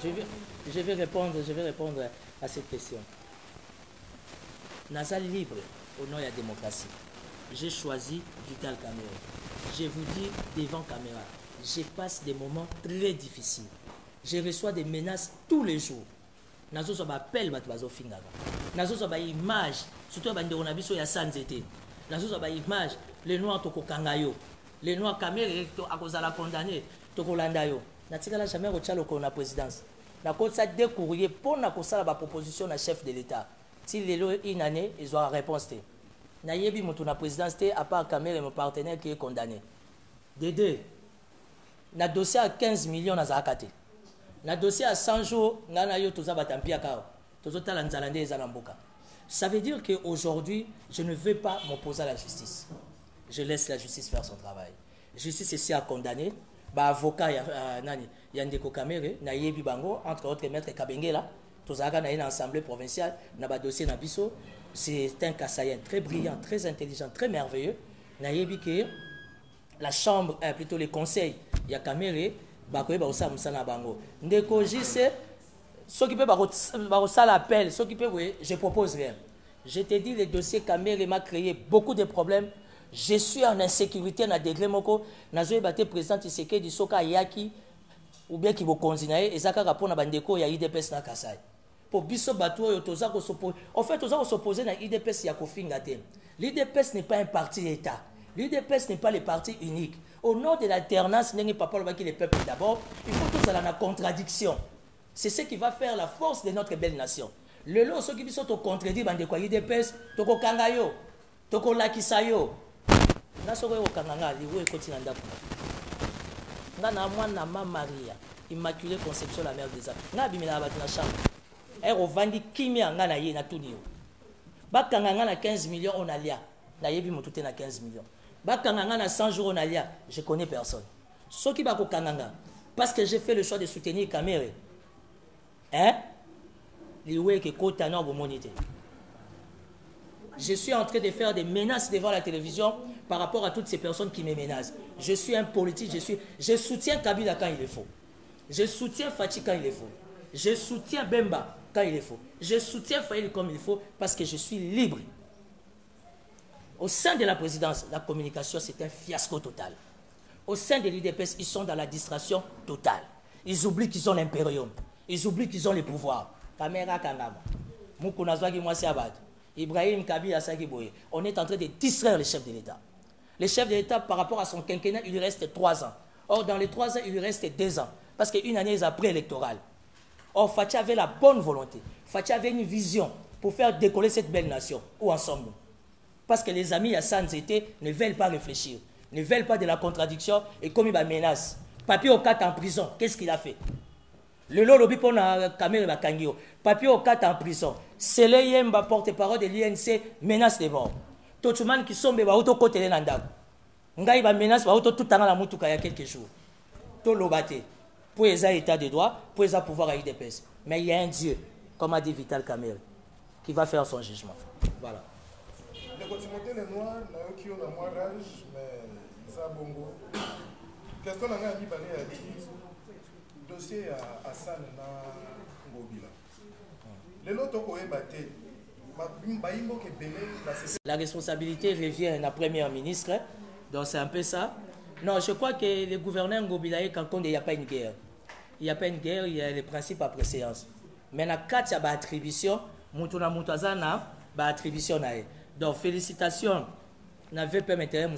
Speaker 3: Je vais répondre à cette question. Nazal libre au nom de la démocratie. J'ai choisi Vital Kamerhe. Je vous dis devant caméra, je passe des moments très difficiles. Je reçois des menaces tous les jours. Nazo so appel bat bazo fingaga. Nazo so ba image, surtout ba ndeko na biso ya sanzete. Nazo so ba image, les noirs toko kangayo. Les noirs Kamerhe à cause de la condamné, toko landa yo. Na tikala jamais rechalo ko na présidence. Na ko ça deux courriers pour na ko ça la proposition na chef de l'état. Si lelo une année, ils ont la réponse té. Na yebi mutu na présidence té à part Kamerhe mon partenaire qui est condamné. Dédé. Na dossier à 15 millions na zakate. Na dossier à 100 jours, ngana yo toza batampia kao. Tozo tala nzalande ezalamboka. Ça veut dire qu'aujourd'hui, je ne vais pas m'opposer à la justice. Je laisse la justice faire son travail. La justice ici a condamné. Bah avocat Yandeko Kamerhe, na yebi bango, entre autres maître Kabengela, tozaka na une assemblée provinciale, na ba dossier na biso, c'est un Kassayen très brillant, très intelligent, très merveilleux. Na yebi que la chambre, plutôt les conseils, ya Kamerhe, bah quoi bah osa musana bango. Ndeko jise, ceux qui peuvent ça l'appel, ceux qui peuvent, oui, je propose rien. Je te dis, le dossier Kamerhe m'a créé beaucoup de problèmes. Je suis en insécurité na degré moko. Nazo bate président Tshisekedi soka yaki ou bien qui vous continuer et ça ka rapona bandeko ya IDPS na Kasai. Pour biso bato yo toza ko s'opposer. En fait toza ko s'opposer na IDPS ya kofinga te. L'IDPS n'est pas un parti d'État. L'IDPS n'est pas le parti unique. Au nom de l'alternance, n'est pas le les peuples d'abord, il faut tous aller en contradiction. C'est ce qui va faire la force de notre belle nation. Le lot ceux qui sont au contredit bandeko IDPS, toko kangayo, toko lakisayo. Nasoko yo kanganga liwo ekoti na ndako. Ngana mwana mama Maria, Immaculée Conception la mère des âmes. Nga bimela ba na chambre. Et ovandi kimia ngana ye na tunio. Ba kanganga na 15 millions on alia. Na yebi motute na 15 millions. Ba kanganga na 100 jours on alia, je connais personne. Ceux qui ba ko kanganga parce que j'ai fait le choix de soutenir Kamerhe. Hein? Liwo ke kota na bo monité. Je suis en train de faire des menaces devant la télévision par rapport à toutes ces personnes qui me menacent. Je suis un politique, je soutiens Kabila quand il le faut. Je soutiens Fachi quand il le faut. Je soutiens Bemba quand il le faut. Je soutiens Faïl comme il faut parce que je suis libre. Au sein de la présidence, la communication, c'est un fiasco total. Au sein de l'IDPS, ils sont dans la distraction totale. Ils oublient qu'ils ont l'impérium. Ils oublient qu'ils ont les pouvoirs. Kamera Kangama. Moukounazwagi Mwasi Abad. Ibrahim Kabila Sagiboye. On est en train de distraire le chef de l'État. Le chef de l'État, par rapport à son quinquennat, il lui reste 3 ans. Or, dans les 3 ans, il lui reste 2 ans. Parce qu'une année est après-électorale. Or, Fathi avait la bonne volonté. Fathi avait une vision pour faire décoller cette belle nation. Où en sommes-nous? Parce que les amis à Sanzete ne veulent pas réfléchir. Ne veulent pas de la contradiction. Et comme il menace. Papi Okata en prison, qu'est-ce qu'il a fait? Le lolobi pour la Kamerhe Bakangio. Papi Okata en prison. C'est le porte-parole de l'INC menace de mort. Totuman qui sont ba auto côté nanda. Ngai ba menace ba auto tout temps la mutuka il y a quelques jours. To lobate. Pour les état de droit, pour les pouvoir à IDPS. Mais il y a un Dieu, comme a dit Vital Kamerhe, qui va faire son jugement. Voilà.
Speaker 8: Le Timothée le noir, qui ont la moins d'âge, mais ça bongo. Question n'a pas dit dossier à San na Ngobila. Le lot toko ebate.
Speaker 3: La responsabilité revient à la première ministre, donc c'est un peu ça. Non, je crois que le gouverneur Ngobilaye, quand il n'y a pas une guerre, il n'y a pas une guerre, il y a les principes après séance. Mais dans 4, il y a une attribution, donc félicitations, n'avait pas m'intérêt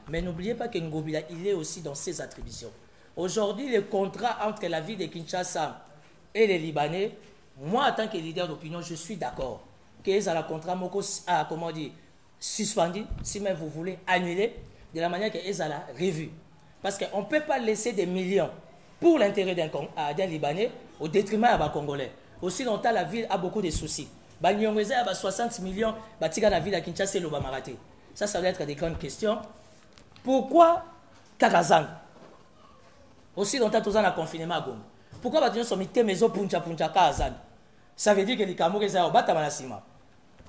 Speaker 3: mais n'oubliez pas que Ngobilaye, il est aussi dans ses attributions. Aujourd'hui, le contrat entre la ville de Kinshasa et les Libanais, moi, en tant que leader d'opinion, je suis d'accord que le contrat a, comment dire, suspendu, si même vous voulez annuler, de la manière que les a revu. Parce qu'on ne peut pas laisser des millions pour l'intérêt d'un Libanais au détriment des Congolais. Aussi longtemps, la ville a beaucoup de soucis. Il y a 60 millions dans la ville de Kinshasa et l'Obamaraté. Ça doit être des grandes questions. Pourquoi Kakazang? Aussi longtemps, nous avons un confinement à Goma. Pourquoi bato nyonso mitema ezo puncha ka zando? Ça veut dire que les Camerounais ont battu la cima.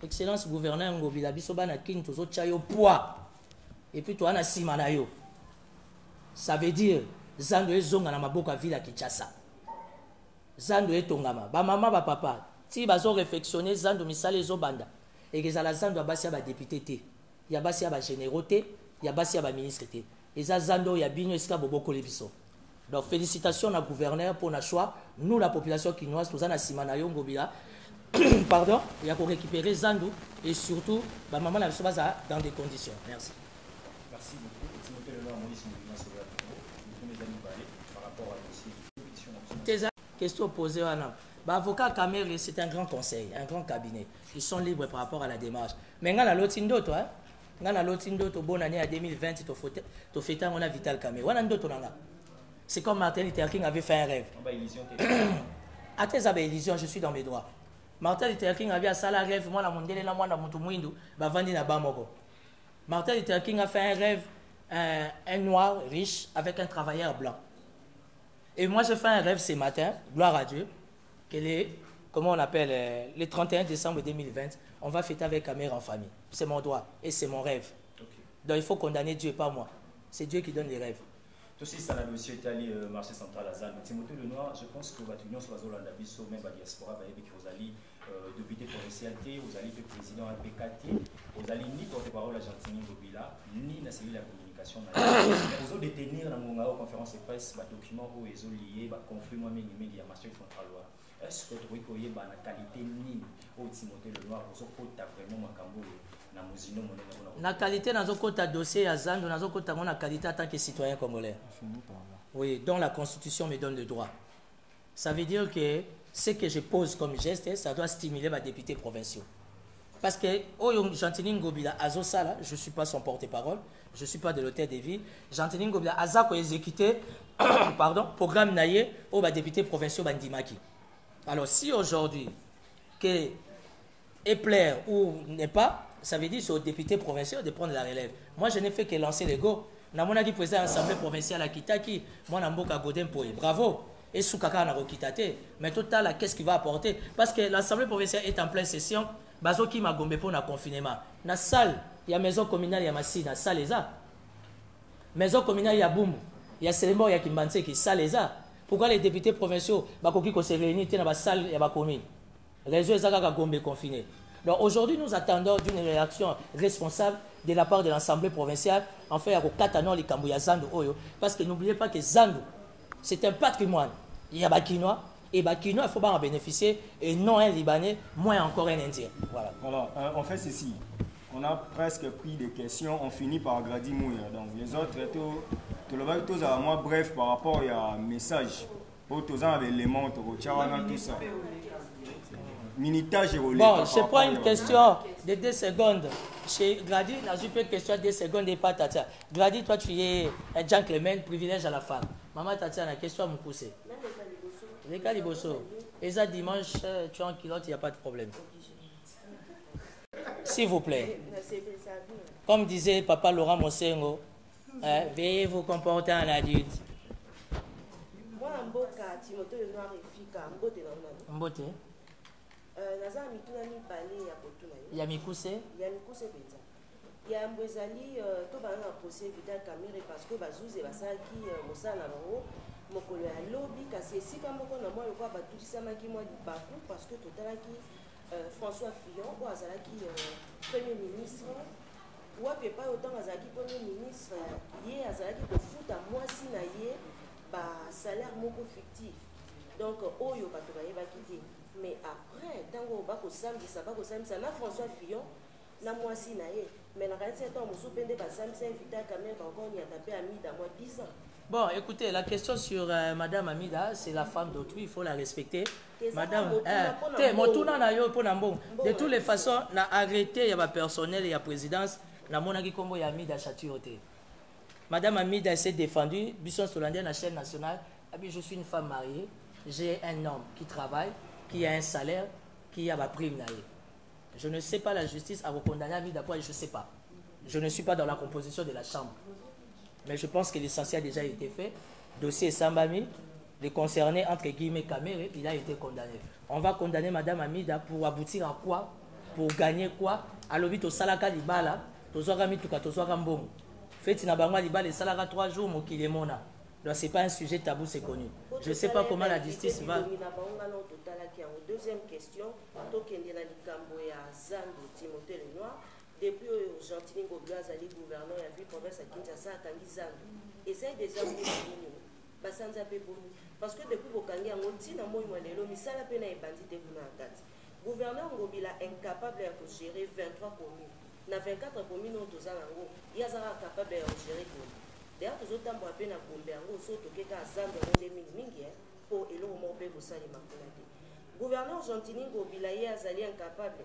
Speaker 3: Excellence gouverneur Ngobila biso bana kin tozo chayo poids. Et puis toi na cima na yo. Ça veut dire zando ezonga na maboka ville à Kinshasa. Zando etongama ba mama ba papa ti bazo réflexionner zando misala ezo banda. Et que za la zando abasi ba député té. Ya basi ba généraux té, ya basi ba ministre té. Et za zando ya binyo esika boboko lebiso. Donc félicitations au gouverneur pour notre choix. Nous, la population quinoise, nous avons Simana Ngobila, pardon, il y a pour récupérer Zandou et surtout, bah, maman la dans des conditions. Merci.
Speaker 2: Merci beaucoup.
Speaker 3: Tes questions posées, bah, avocat Kamere, c'est un grand conseil, un grand cabinet. Ils sont libres par rapport à la démarche. Mais dans l'autre toi, dans l'autre bonne année à 2020, tu fais on a Vital Kamere. C'est comme Martin Luther King avait fait un rêve. À tes illusions, je suis dans mes droits. Martin Luther King avait un rêve, moi, la mondiale, moi, la montumouindou, bah, vandi na bamoko. Martin Luther King a fait un rêve, un noir riche avec un travailleur blanc. Et moi, je fais un rêve ce matin, gloire à Dieu, que comment on appelle, le 31 décembre 2020, on va fêter avec Kamere en famille. C'est mon droit et c'est mon rêve. Okay. Donc il faut condamner Dieu, pas moi. C'est Dieu qui donne les rêves.
Speaker 2: Aussi, ça a aussi été allé marché central à Zan. Timothée Lenoir, je pense que votre union sur la zone d'Abisso, même la diaspora, vous allez député provincial, vous allez président APKT, vous allez ni porte-parole à Gentilini Ngobila, ni la cellule de la communication. Vous allez détenir dans mon conférence de presse des documents où ils ont lié le conflit moi-même il y a marché central. Est-ce que vous voyez la qualité ni au Timothée Lenoir, vous avez vraiment un cambo?
Speaker 3: La qualité dans un dossier à Zando, dans un qualité en tant que citoyen congolais. Oui, dont la Constitution me donne le droit. Ça veut dire que ce que je pose comme geste, ça doit stimuler ma député provinciaux. Parce que Gentilini Ngobila Azosala, je ne suis pas son porte-parole, je ne suis pas de l'hôtel de ville. Gentilini Ngobila Azako exécuté, pardon, programme naïe au député provinciaux Bandimaki. Alors si aujourd'hui, que est plaire ou n'est pas, ça veut dire c'est aux députés provinciaux de prendre la relève. Moi, je n'ai fait que lancer le go. Namona dit président de l'Assemblée provinciale à Kitaki, moi, Namboka Godem Poé. Bravo. Et Soukaka n'a Kitate. Mais total, qu'est-ce qu'il va apporter? Parce que l'Assemblée provinciale est en pleine session. Bazo qui m'a gombé pour le confinement. Dans la salle, il y a maison communale, il y a Massi, dans la salle, les a. Maison communale, il y a Boum. Il y a Selembo, il y a Kimbanse qui salle, les a. Pourquoi les députés provinciaux, Bakoki, se réunissent dans la salle, il y a Bakomi? Réseau Ezaka Gombe confiné. Donc aujourd'hui, nous attendons d'une réaction responsable de la part de l'Assemblée provinciale, en fait, à Katano, les Kambouya Zando, Oyo, parce que n'oubliez pas que Zando, c'est un patrimoine. Il y a Bakinois, et Bakinois, il faut pas en bénéficier, et non un Libanais, moins encore un Indien. Voilà.
Speaker 2: Voilà, on fait ceci. On a presque pris des questions, on finit par Grady Mouya. Donc les autres, tout le monde, tous à moi, bref, par rapport à un message, pour tous les éléments, tout ça. Minitage
Speaker 3: bon, je prends une question de 2 secondes. Chez Grady, la super question de 2 secondes et pas Tatia. Grady, toi, tu es un gentleman, privilège à la femme. Maman Tatia, la question me pousse. Les Calibosso. Et ça, dimanche, tu es en culotte, il n'y a pas de problème. S'il vous plaît. Comme disait papa Laurent Mosengo, veuillez vous comporter en adulte.
Speaker 7: Moi, en Boka, Timothée Lenoir et Fika, en Bote. Naza mituna mi parler ya botuna yo.
Speaker 3: Ya mikuse?
Speaker 7: Ya mikuse peta. Ya mbwezali to bana procès Vital Kamere parce que bazuze basaki mosala bango mokolo ya lobby kasi esika moko na moi lokwa batukisamaki moi libaku parce que totalaki François Fillon ou azalaki premier ministre wapi pa autant azalaki premier ministre ye azalaki kofuta mwasi na ye ba salaire moko fictif. Donc oyo bato bayebaki te. Mais après, tant qu'on va au samedi, ça va au samedi, ça n'a François Fillon, n'a moi si naïe. Mais la réalité est que je suis samedi, Vital Kamere, encore on y a tapé Amida, moi 10 ans.
Speaker 3: Bon, écoutez, la question sur Madame Amida, c'est la femme d'autrui, il faut la respecter. Madame, de toutes les façons, on a arrêté, il y a personnel, il y a présidence, on a monaki kombo ya Amida Chatiote. Madame Amida s'est défendue, Bisson Solandier, la chaîne nationale, je suis une femme mariée, j'ai un homme qui travaille, qui a un salaire, qui a ma prime. Je ne sais pas la justice à vous condamner à vie d'après, je ne sais pas. Je ne suis pas dans la composition de la chambre. Mais je pense que l'essentiel a déjà été fait. Dossier Sambami, le concerné, entre guillemets, Kamere, il a été condamné. On va condamner Madame Amida pour aboutir à quoi? Pour gagner quoi? À l'obit au Salaka Libala, Tozora Mituka, Tozora Mbongo. Fait na bango Libala, et Salaka 3 jours, Mokilemona. Donc c'est pas un sujet tabou, c'est connu. Je ne sais pas comment la justice va.
Speaker 7: Deuxième question, depuis Gentini Goblas, ali gouverneur et puis province à Kinshasa, Tangi Zandu. Essaye déjà de basanza pe boni parce que depuis bokangi yango ntina moi lelo misala pe na ebandi te kuna akati. Gouverneur Ngobila incapable de gérer 23 communes. Na 24 communes on tozala ngo, yazala capable de gérer ko. D'ailleurs tozotambo pe na Gombe yango so tokeka Zandu nde mingi po eloko mo pe kosali makona te. Gouverneur Gentini Ngobila ye azali incapable.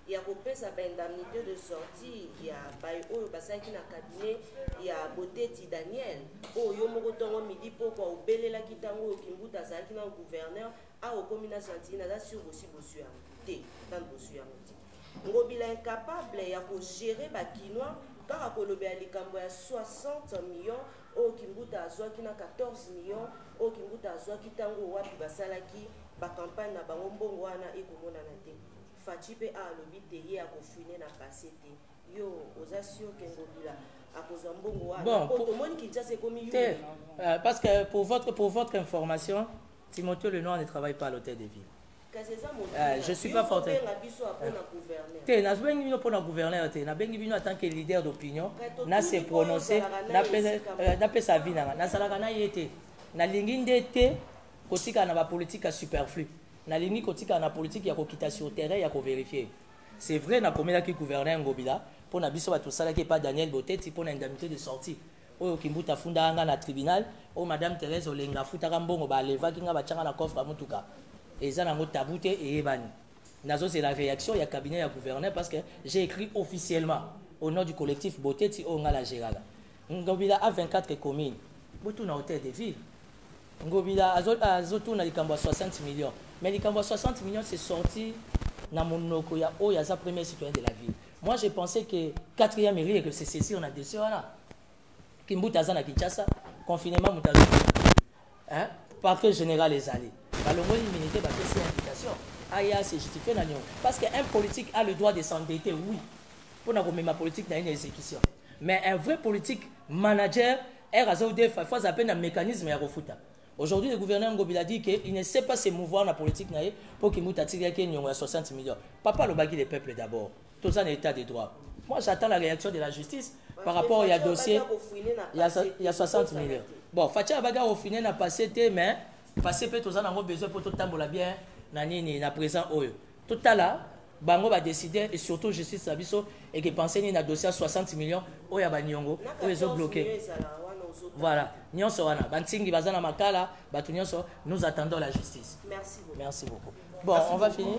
Speaker 7: Il y a une indemnité de sortie, il y a Bayo Basaki na cabinet, il y a Boteti Daniel, oh Yomogotongo midi pourquoi au Belela Kitango Kimbuta Zaki na gouverneur, a au commune Gentini na sur aussi Bossuya, T, dans Bossuya. Ngobila incapable, il y a gérer Bakinois, car à Kolobé Alikambo il y a 60 millions, au Kimbuta Azwaki na 14 millions, au Kimbuta Azwaki Tango Wapi Basalaki, Bakampagne na Bangombongo wana ekomona na te. Fatipe a l'obité à confiner na passé yo aux assure Kengobila à cause d'un bon
Speaker 3: parce que pour votre information, Timothée Lenoir ne travaille pas à l'hôtel de ville. Je ne suis pas fort. Je suis pas gouverneur. Je suis en tant que leader d'opinion. Je s'est prononcé. Je suis sa vie. Je suis politique superflue. Na lingi kotika na politique ya kokita sur terrain ya ko vérifier. C'est vrai na komela ki gouverneur Ngobila pour na biso ba tout sala ki pas Daniel Boteti pour na indemnité de sortie. Oyo kimbuta funda anga na tribunal, o madame Thérèse Olenga futaka mbongo ba leva ki nga ba tchanga na coffre mutuka. Eza na ngo tabute et ebani. Nazo c'est la réaction ya cabinet ya gouverneur parce que j'ai écrit officiellement au nom du collectif Boteti o nga la gérala. Ngobila a 24 communes. Botu na hôtel de ville. Ngobila azotu na likambo 60 millions. Mais les 60 millions, c'est sorti dans mon Nokoya, où il y a sa première citoyen de la ville. Moi, j'ai pensé que 4e mairie, que c'est ceci, on a des soeurs là. Kimbuta na Kinshasa, confinement, Moutazo. Hein? Parquet général les alliés. Alors, moi, l'immunité, c'est une invitation. Aya, c'est justifié. Parce qu'un politique a le droit de s'endetter, oui. Pour nous ma politique, il y a une exécution. Mais un vrai politique manager, il faut appeler un mécanisme à refuta. Aujourd'hui, le gouverneur Ngobila dit qu'il ne sait pas se mouvoir dans la politique pour qu'il y ait 60 millions. Papa le bagui des peuples d'abord. Tout ça est l'état des droits. Moi, j'attends la réaction de la justice par rapport au dossier. Il y a 60 millions. Bon, Fatia Baga au final n'a passé, mais passé peut tout ça n'a besoin pour tout le temps bien na présent oyo. Tout à l'heure, Bango va décider et surtout justice Sabiso et que penser ni na dossier à 60 millions oya Banyongo ils ont bloqué. Voilà, nous attendons la justice.
Speaker 7: Merci beaucoup.
Speaker 3: Merci beaucoup. Bon, on va finir.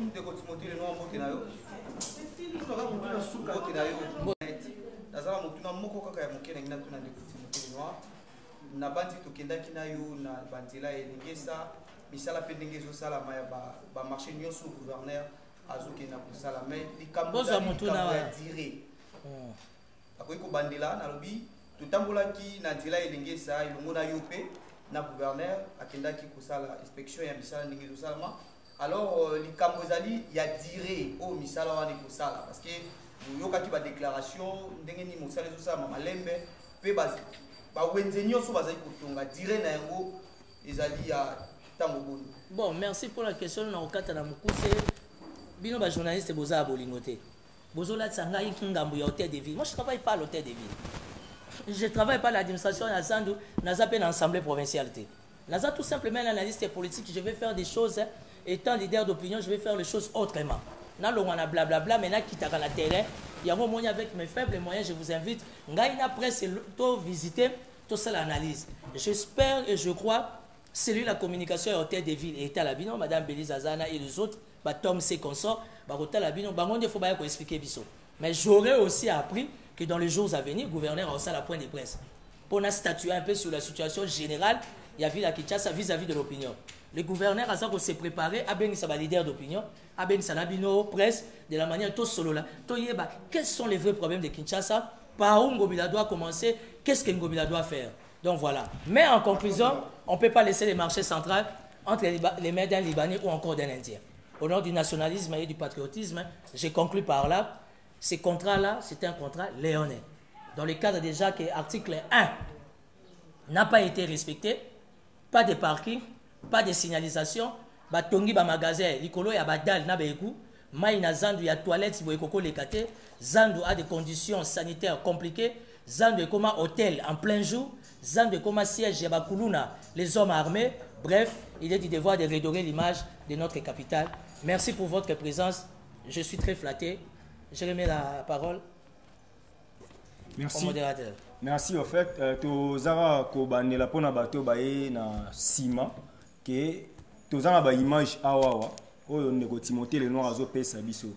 Speaker 9: tutambolaki na nzela elenge sa ilongo na yo pe na gouverneur akendaki kosala inspection ya misala ndenge ezosalama alors likambo ezali ya dire oyo misala wana ekosala parce que oyokaki badéclaration ndenge nini mosala ezosalama malembe mpe bawenze nyonso bazali kotonga dire na yango ezali ya ntango boni.
Speaker 3: Bon, merci pour la question. Na okata na mokuse bino ba journaliste boza ya bolingo te bozolatisa ngai ngambu ya hôtel de ville. Moi je travaille pas à l'hôtel de ville. Je travaille pas à l'administration à Zandu, Naza pas l'Assemblée provinciale. Naza tout simplement l'analyste politique, je vais faire des choses, étant leader d'opinion, je vais faire les choses autrement. Là, on a blablabla, maintenant qui t'a la terrain, il y a un moment avec mes faibles moyens, je vous invite, Ngaïna presse, tout visiter, tout ça l'analyse. J'espère et je crois, celui la communication à hôtel des villes et à la bino, Madame Bélise Azana et les autres, Tom C. consort, hôtel la bino, il faut pas expliquer biso. Mais j'aurais aussi appris que dans les jours à venir, le gouverneur a aussi la point de presse. Pour nous statuer un peu sur la situation générale, il y a la Kinshasa vis-à-vis de l'opinion. Le gouverneur a s'est préparé à bénir sa leader d'opinion, à bénir sa labino presse, de la manière tout solo là. Quels sont les vrais problèmes de Kinshasa? Par où Ngobila doit commencer? Qu'est-ce que Ngobila doit faire? Donc voilà. Mais en conclusion, on ne peut pas laisser les marchés centrales entre les mains d'un Libanais ou encore d'un Indien. Au nom du nationalisme et du patriotisme, j'ai conclu par là, ces contrats-là, c'est un contrat léonais. Dans le cadre déjà que l'article 1 n'a pas été respecté, pas de parking, pas de signalisation, batongi ba magasin, likolo ya badal na beku, mai na zandu ya toilette si boyekoko lekate, zandu a des conditions sanitaires compliquées, zandu est comme un hôtel en plein jour, zandu est comme un siège ya bakuluna, les hommes armés. Bref, il est du devoir de redorer l'image de notre capitale. Merci pour votre présence. Je suis très flatté. Je remets la parole au modérateur.
Speaker 2: Merci. Au fait, tozara kobanela pona bato baye na sima ke tozana ba image awawa oyo ndeko Timothée Lenoir azo pesa biso.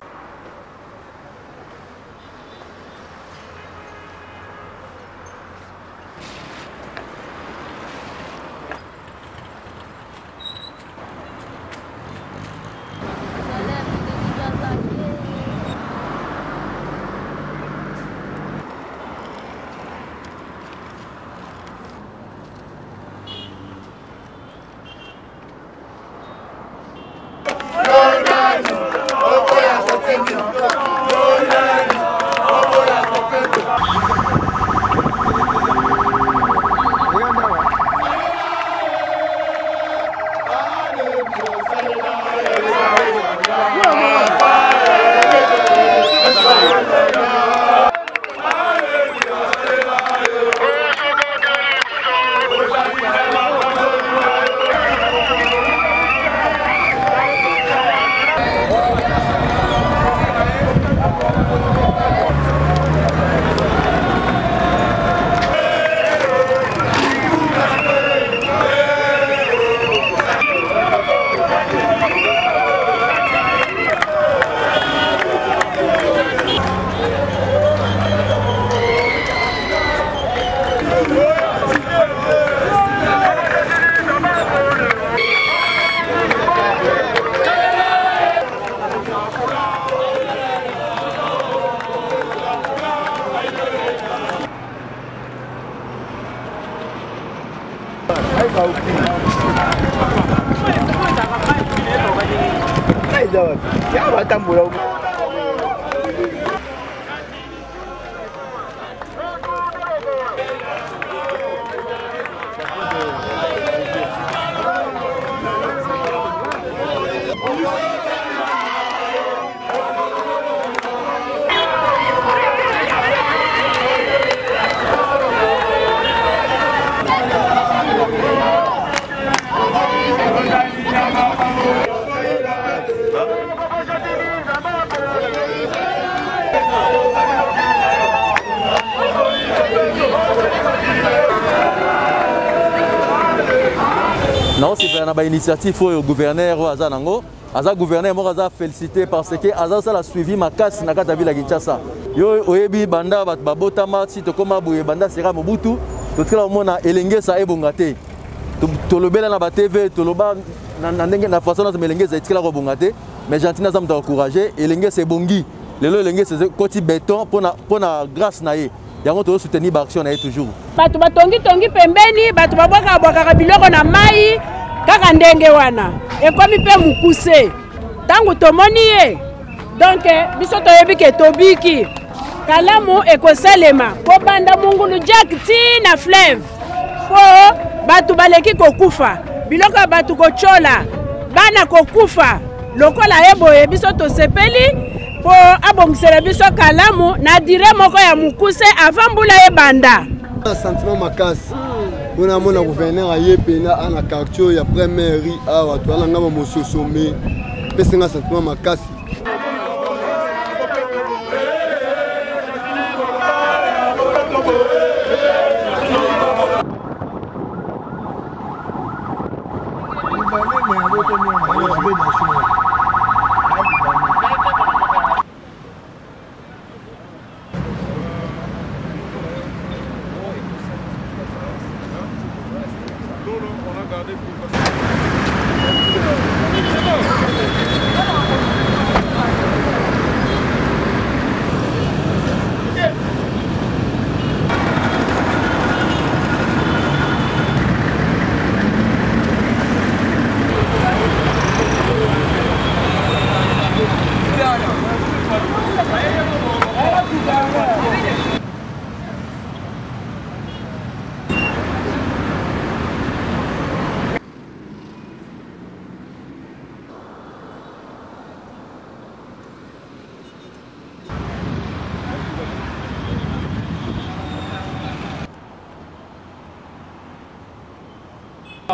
Speaker 10: Non, c'est une initiative au gouverneur Azanango. Aza gouverneur moi aza félicité parce que Aza ça la suivi ma casse na kata ville Kinshasa. Yo oyebi banda bat babota mati to koma boye banda sera Mobutu. To tela mona elenge sa ebongate. To lobela na ba TV to loba na ndenge na façon na melenge za etikela ko bongate. Mais gentil za mta encourager elenge c'est bongi. Lelo elenge c'est côté béton pour na grâce na ye. Yango to soutenir ba action na ye toujours.
Speaker 11: Batu batongi pembeni, batu babwaka biloko na mai kaka ndenge wana. Ekomi pe mukuse. Tangu tomoni ye. Donc biso toyebi ke tobiki. Kalamu ekosalema po banda mungulu Jack ti na fleuve. Po batu baleki kokufa. Biloko batu kochola. Bana kokufa. Lokola eboye biso tosepeli. Po abongisela biso kalamu na dire moko ya mukuse avant mbula ebanda.
Speaker 12: Sentiment makasi. On a mon gouverneur à Yepena à la quartier ya première awa to ala ngama mososome. Pese nga sentiment makasi.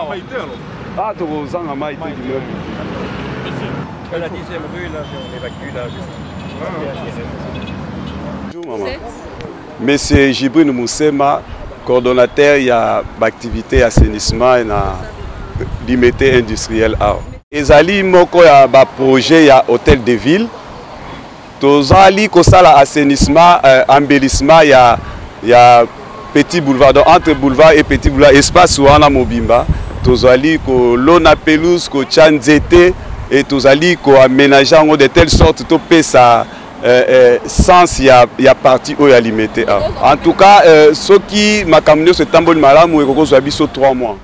Speaker 13: Ah, tu as un maïté du meuble.
Speaker 14: La 10e rue, là, on évacue là.
Speaker 13: Bonjour, maman. Monsieur Jibril Moussema, coordonnateur il y a l'activité assainissement et limité industriel. Ezali moko ya ba projet ya hôtel de ville. Tozali ko sala assainissement embellissement ya petit boulevard, donc entre boulevard et petit boulevard espace wana mobimba. Tozali ko lona pelouse ko tchanzete et tozali ko aménager de telle sorte to pesa sens ya partie o ya limité. En tout cas ceux qui makamno se tambol malamu e ko zo biso 3 mois.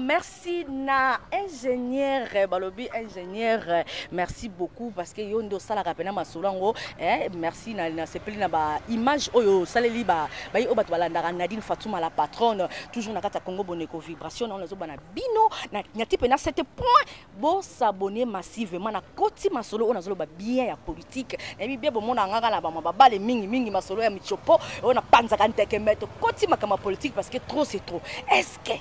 Speaker 1: Merci na ingénieur balobi ingénieur merci beaucoup parce que yondo sala kapena masolango merci na sepeli na ba image oyo saleli ba o bato balandaka Nadine Fatouma la patronne toujours na kata Congo Boneko vibration on ezobana bino na nyati pena 7 points bo s'abonner massivement na koti masolo on azolo ba bien ya politique na bien bo mona ngaka na ba mabale mingi masolo ya michopo on a panzaka nteke meto koti makama politique parce que trop c'est trop. Est-ce que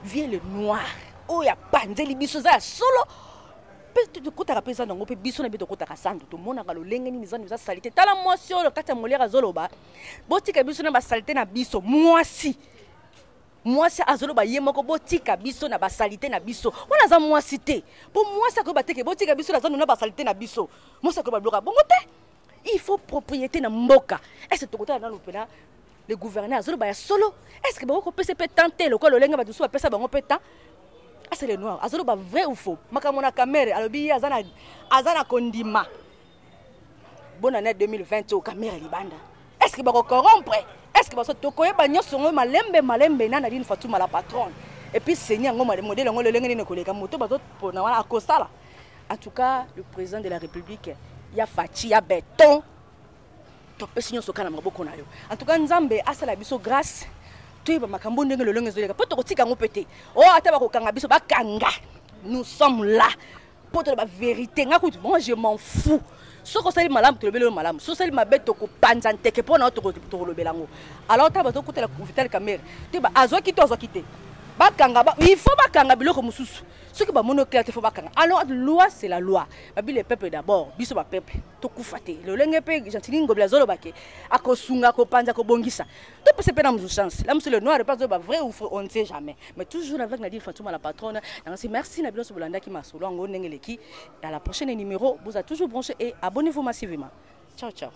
Speaker 1: vient le noir oh ya panzeli biso za solo peut te kota rapeza ngo pe biso na beto kota kasando to mona ka lo lenge ni nizani za salité tala mwasi lo kata molera zoloba botika biso na ba salité na biso mwasi azolo ba yemoko botika biso na ba salité na biso wana za mwasi te po mwasi ko bateke botika biso na zano na ba salité na biso mwasi ko ba bloka bongo te il faut propriété na mboka est-ce que to kota na lopena le gouverneur azolo ba solo est-ce que ba ko pese pe tenter le ko lo lenga ba dusu ba pesa bango pe temps ah c'est le noir azolo ba vrai ou faux makamona caméra alobi azana kondima bonne année 2020 au caméra libanda est-ce que ba ko corrompre est-ce que ba so to ko yeba nyoso ngo malembe na Nadine Fatouma la patronne et puis seigneur ngo modèle ngo le lenga ni ko leka moto ba to pona wana akosala. En tout cas le président de la République ya fachi ya béton. En tout cas, Nzambe asala biso grâce. Tu vas makambo ndenge le longue zoleka. Poto kotika ngo pété. Oh ataba ko kanga biso ba kanga. Nous sommes là. Poto la vérité. Ngakuti moi je m'en fous. Soko sali malamu to lobelo malamu. So sali mabeto ko panza nteke pona to lobelango. Alors taba to kotela Vital Kamerhe. Tu ba azoki to azokite. Ba kanga ba il faut ba kanga biloko mususu. Ce qui va monocler, il faut pas kanga. Alors la loi c'est la loi. Babi le peuple d'abord. Biso ba peuple. To kufate. Le lenge pe gentili ngobla zolo bake. Akosunga ko panza ko bongisa. To peut se pena mu chance. Là monsieur le noir pas ba vrai ou faux, on ne sait jamais. Mais toujours avec Nadine Fatouma la patronne. Merci Nabilo Sobolanda qui m'a solo ngo ndengeleki. À la prochaine numéro, vous a toujours branché et abonnez-vous massivement. Ciao ciao.